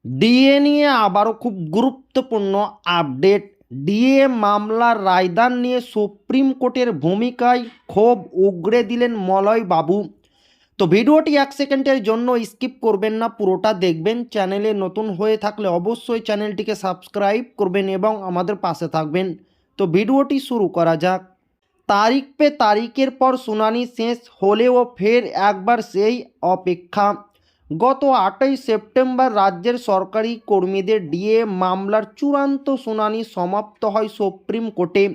DA নিয়ে আবারও খুব গুরুত্বপূর্ণ আপডেট। ডিএ মামলার রায়দান নিয়ে সুপ্রিম কোর্টের ভূমিকায় ক্ষোভ উগরে দিলেন মলয় বাবু। তো ভিডিওটি 1 সেকেন্ডের জন্য স্কিপ করবেন না, পুরোটা দেখবেন। চ্যানেলে নতুন হয়ে থাকলে অবশ্যই চ্যানেলটিকে সাবস্ক্রাইব করবেন এবং আমাদের পাশে থাকবেন। তো ভিডিওটি শুরু করা যাক। তারিখ পে তারিখের পর শুনানি শেষ হলেও ফের একবার সেই অপেক্ষা। গত 8ই সেপ্টেম্বর রাজ্যের সরকারি কর্মীদের ডিএ মামলার চূড়ান্ত শুনানি সমাপ্ত হয় সুপ্রিম কোর্টে।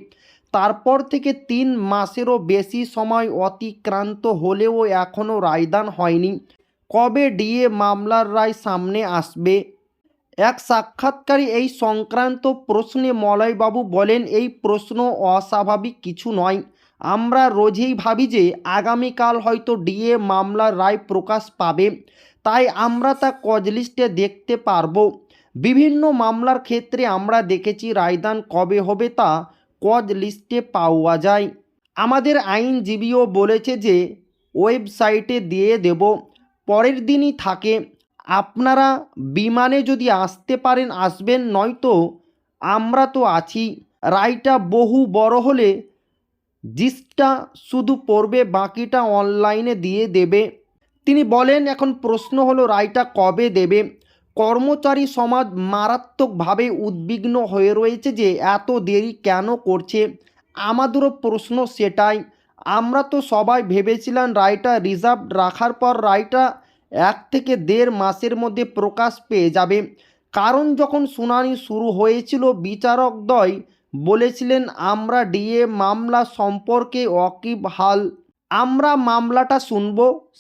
তারপর থেকে 3 মাসেরও বেশি সময় অতিক্রান্ত হলেও এখনও রায়দান হয়নি। কবে ডিএ মামলার রায় সামনে আসবে? এক সাক্ষাৎকারে এই সংক্রান্ত প্রশ্নে মলয়বাবু বলেন, এই প্রশ্ন অস্বাভাবিক কিছু নয়। আমরা রোজই ভাবি যে আগামীকাল হয়তো ডিএ মামলার রায় প্রকাশ পাবে, তাই আমরা তা কজ লিস্টে দেখতে পারবো। বিভিন্ন মামলার ক্ষেত্রে আমরা দেখেছি রায়দান কবে হবে তা কজ লিস্টে পাওয়া যায়। আমাদের আইনজীবীও বলেছে যে ওয়েবসাইটে দিয়ে দেব, পরের দিনই থাকে। আপনারা বিমানে যদি আসতে পারেন আসবেন, নয়তো আমরা তো আছি। রায়টা বহু বড় হলে জিসটা শুধু পড়বে, বাকিটা অনলাইনে দিয়ে দেবে। তিনি বলেন, এখন প্রশ্ন হলো রায়টা কবে দেবে। কর্মচারী সমাজ মারাত্মকভাবে উদ্বিগ্ন হয়ে রয়েছে যে এত দেরি কেন করছে। আমাদেরও প্রশ্ন সেটাই। আমরা তো সবাই ভেবেছিলাম রায়টা রিজার্ভ রাখার পর রায়টা 1 থেকে 1.5 মাসের মধ্যে প্রকাশ পেয়ে যাবে। কারণ যখন শুনানি শুরু হয়েছিল বিচারকদ্বয় বলেছিলেন আমরা ডিএ মামলা সম্পর্কে ওয়াকিবহাল, আমরা মামলাটা শুনব।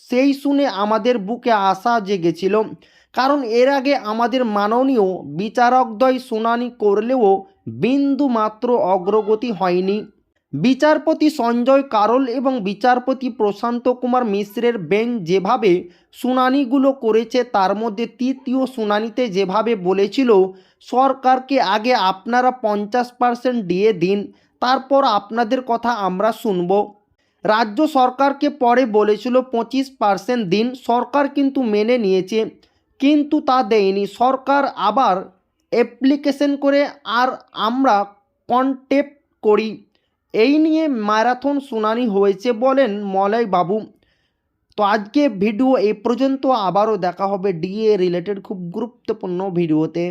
সেই শুনে আমাদের বুকে আশা জেগেছিল, কারণ এর আগে আমাদের মাননীয় বিচারকদ্বয় শুনানি করলেও বিন্দু মাত্র অগ্রগতি হয়নি। বিচারপতি সঞ্জয় কারোল এবং বিচারপতি প্রশান্ত কুমার মিশ্রের বেঞ্চ যেভাবে শুনানিগুলো করেছে, তার মধ্যে তৃতীয় শুনানিতে যেভাবে বলেছিল সরকারকে আগে আপনারা 50% ডিএ দিন, তারপর আপনাদের কথা আমরা শুনব। রাজ্য সরকারকে পরে বলেছিল 25% দিন, সরকার কিন্তু মেনে নিয়েছে, কিন্তু তা দেয়নি। সরকার আবার অ্যাপ্লিকেশন করে আর আমরা কন্টেম্প করি। এই নিয়ে ম্যারাথন শুনানি হয়েছে বলেন মলয় বাবু। তো আজকে ভিডিও এই পর্যন্ত, আবারও দেখা হবে ডিএ রিলেটেড খুব গুরুত্বপূর্ণ ভিডিওতে।